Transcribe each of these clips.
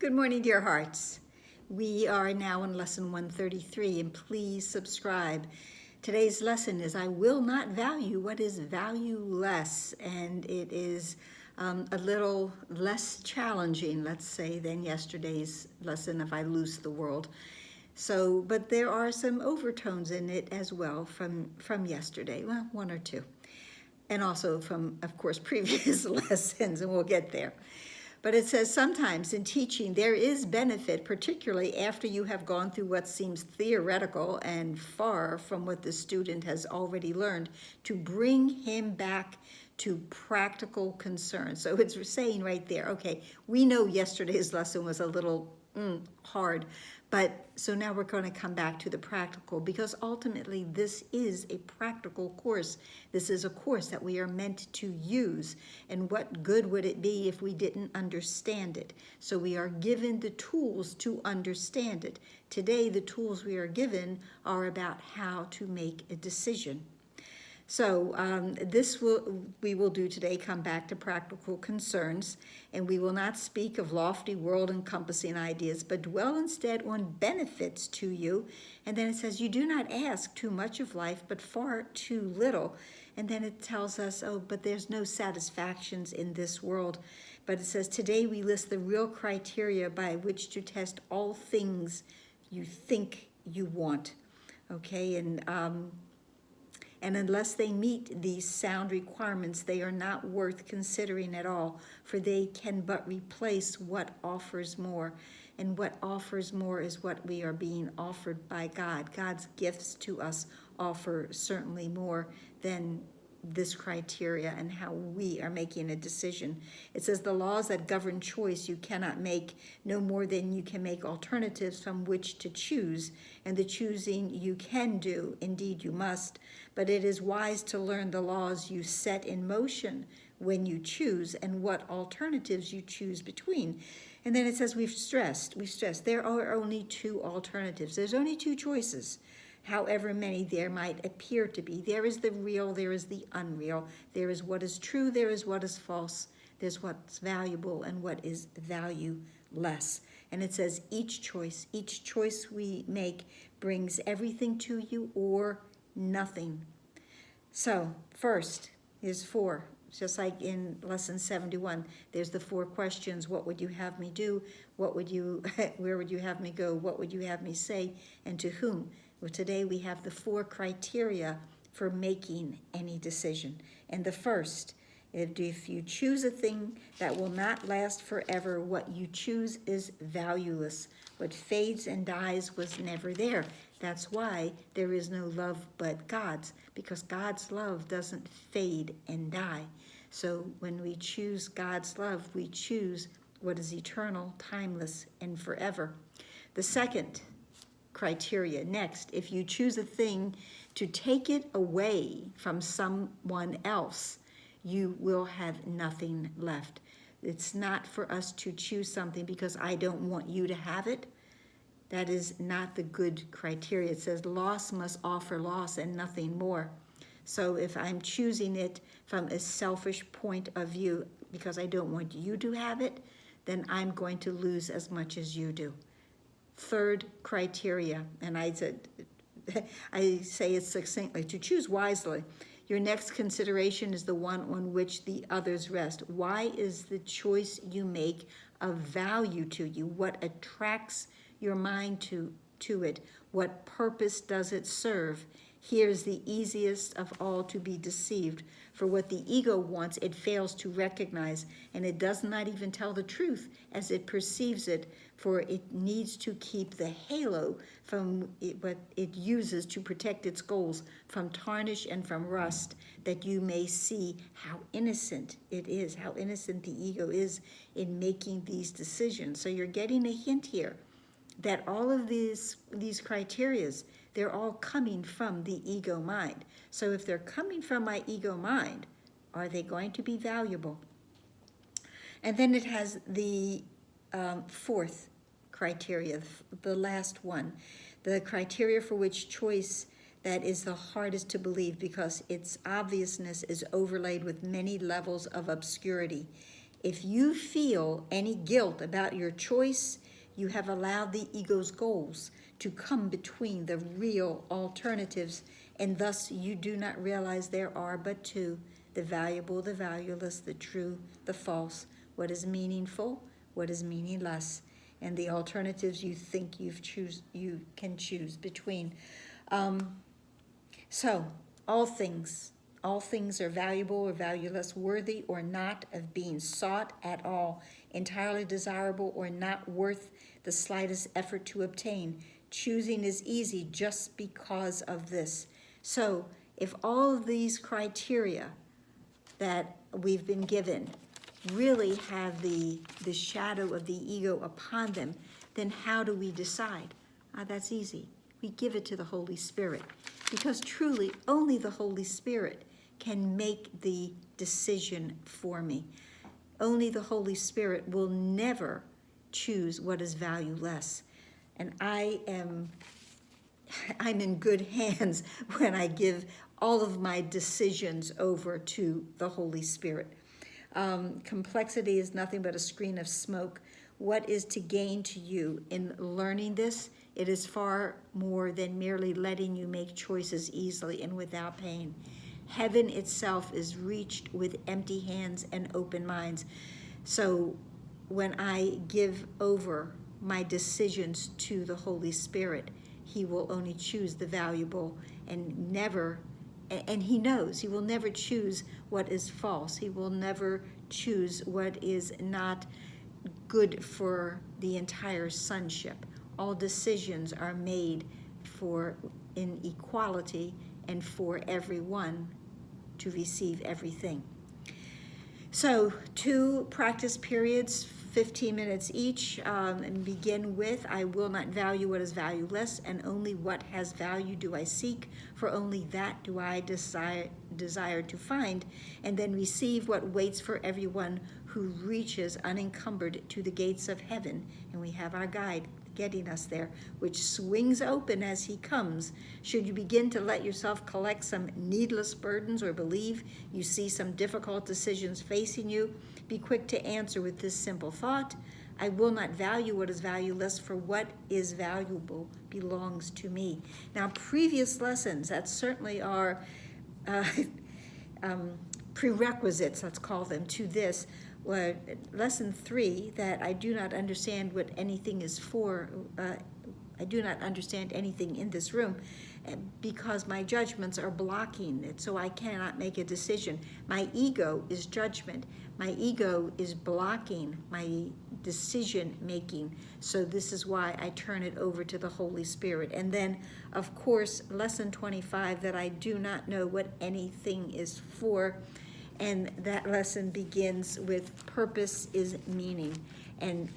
Good morning, dear hearts. We are now in lesson 133, and please subscribe. Today's lesson is I will not value what is valueless, and it is a little less challenging, let's say, than yesterday's lesson, If I Lose the World. So, but there are some overtones in it as well from yesterday, well, one or two, and also from, of course, previous lessons, and we'll get there. But it says sometimes in teaching there is benefit, particularly after you have gone through what seems theoretical and far from what the student has already learned, to bring him back to practical concerns. So it's saying right there, okay, we know yesterday's lesson was a little hard, but so now we're going to come back to the practical, because ultimately this is a practical course. This is a course that we are meant to use, and what good would it be if we didn't understand it? So we are given the tools to understand it. Today, the tools we are given are about how to make a decision. So we will do today, come back to practical concerns, and we will not speak of lofty world-encompassing ideas, but dwell instead on benefits to you. And then it says, you do not ask too much of life, but far too little. And then it tells us, oh, but there's no satisfactions in this world. But it says, today we list the real criteria by which to test all things you think you want. Okay, and unless they meet these sound requirements, they are not worth considering at all, for they can but replace what offers more. And what offers more is what we are being offered by God. God's gifts to us offer certainly more than this criteria and how we are making a decision. It says the laws that govern choice you cannot make, no more than you can make alternatives from which to choose, and the choosing you can do, indeed you must, but it is wise to learn the laws you set in motion when you choose and what alternatives you choose between. And then it says we've stressed there are only two alternatives. There's only two choices. However many there might appear to be. There is the real, there is the unreal. There is what is true, there is what is false. There's what's valuable and what is valueless. And it says each choice we make brings everything to you or nothing. So first is four. Just like in lesson 71, there's the four questions. What would you have me do? Where would you have me go? What would you have me say? And to whom? Well, today we have the four criteria for making any decision. And the first, if you choose a thing that will not last forever, what you choose is valueless. What fades and dies was never there. That's why there is no love but God's, because God's love doesn't fade and die. So when we choose God's love, we choose what is eternal, timeless, and forever. The second criteria, next, if you choose a thing to take it away from someone else, you will have nothing left. It's not for us to choose something because I don't want you to have it. That is not the good criteria. It says loss must offer loss and nothing more. So if I'm choosing it from a selfish point of view because I don't want you to have it, then I'm going to lose as much as you do. Third criteria, and I say it succinctly, to choose wisely. Your next consideration is the one on which the others rest. Why is the choice you make of value to you? What attracts your mind to it? What purpose does it serve? Here's the easiest of all to be deceived. For what the ego wants, it fails to recognize, and it does not even tell the truth as it perceives it, for it needs to keep the halo from what it uses to protect its goals from tarnish and from rust, that you may see how innocent it is, how innocent the ego is in making these decisions. So you're getting a hint here that all of these criterias, they're all coming from the ego mind. So if they're coming from my ego mind, are they going to be valuable? And then it has the fourth criteria, the last one, the criteria for which choice that is the hardest to believe because its obviousness is overlaid with many levels of obscurity. If you feel any guilt about your choice, you have allowed the ego's goals to come between the real alternatives, and thus you do not realize there are but two: the valuable, the valueless, the true, the false, what is meaningful, what is meaningless, and the alternatives you think you can choose between. So all things are valuable or valueless, worthy or not of being sought at all, entirely desirable or not worth the slightest effort to obtain. Choosing is easy just because of this. So if all of these criteria that we've been given really have the shadow of the ego upon them, then how do we decide? That's easy. We give it to the Holy Spirit, because truly only the Holy Spirit can make the decision for me. Only the Holy Spirit will never choose what is valueless. And I'm in good hands when I give all of my decisions over to the Holy Spirit. Complexity is nothing but a screen of smoke. What is to gain to you in learning this? It is far more than merely letting you make choices easily and without pain. Heaven itself is reached with empty hands and open minds. So when I give over my decisions to the Holy Spirit, he will only choose the valuable and he knows he will never choose what is false. He will never choose what is not good for the entire sonship. All decisions are made in equality and for everyone to receive everything. So 2 practice periods, 15 minutes each, and begin with, I will not value what is valueless, and only what has value do I seek, for only that do I desire to find, and then receive what waits for everyone who reaches unencumbered to the gates of heaven. And we have our guide getting us there, which swings open as he comes. Should you begin to let yourself collect some needless burdens or believe you see some difficult decisions facing you, be quick to answer with this simple thought: I will not value what is valueless, for what is valuable belongs to me. Now, previous lessons that certainly are prerequisites, let's call them, to this. Lesson 3, that I do not understand what anything is for. I do not understand anything in this room because my judgments are blocking it, so I cannot make a decision. My ego is judgment. My ego is blocking my decision making. So this is why I turn it over to the Holy Spirit. And then, of course, lesson 25, that I do not know what anything is for. And that lesson begins with purpose is meaning. And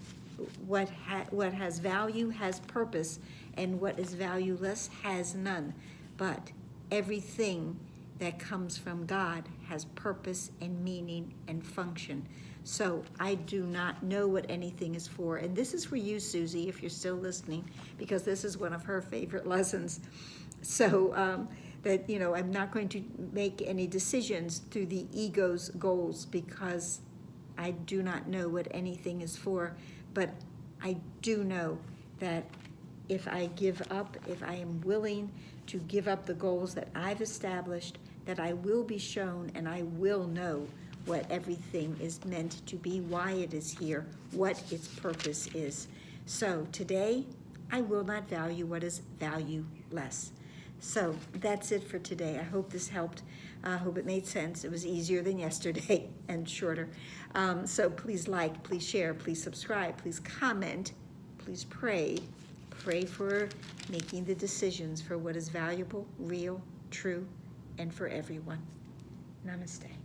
what has value has purpose, and what is valueless has none. But everything that comes from God has purpose and meaning and function. So I do not know what anything is for. And this is for you, Susie, if you're still listening, because this is one of her favorite lessons. So that, I'm not going to make any decisions through the ego's goals, because I do not know what anything is for. But I do know that if I am willing to give up the goals that I've established, that I will be shown and I will know what everything is meant to be, why it is here, what its purpose is. So today, I will not value what is valueless. So that's it for today. I hope this helped. I hope it made sense. It was easier than yesterday and shorter. So please like, please share, please subscribe, please comment, please pray. Pray for making the decisions for what is valuable, real, true, and for everyone. Namaste.